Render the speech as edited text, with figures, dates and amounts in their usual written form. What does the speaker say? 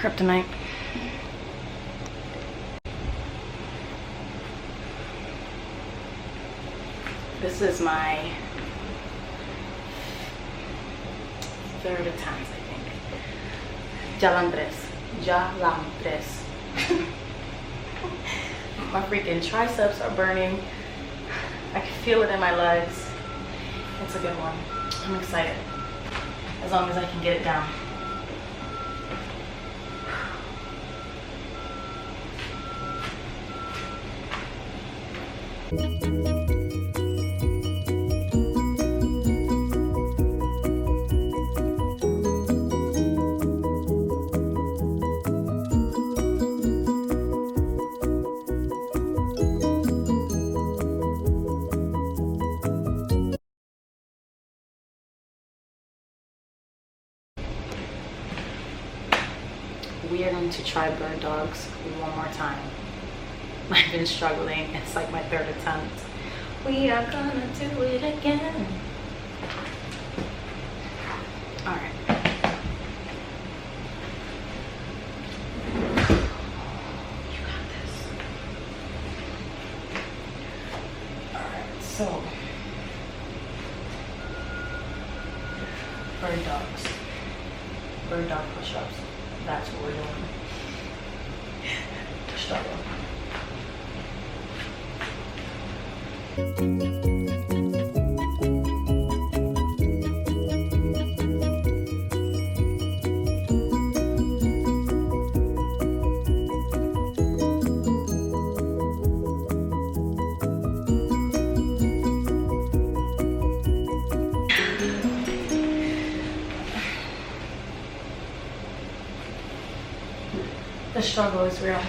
kryptonite. This is my third attempt, I think. Jalandres. My freaking triceps are burning. I can feel it in my legs. It's a good one. I'm excited. As long as I can get it down. We are going to try bird dogs one more time. I've been struggling. It's like my third attempt. We are gonna do it again. All right. You got this. All right, so bird dogs. Bird dog push-ups. That's what we're doing. Struggle. The struggle is real.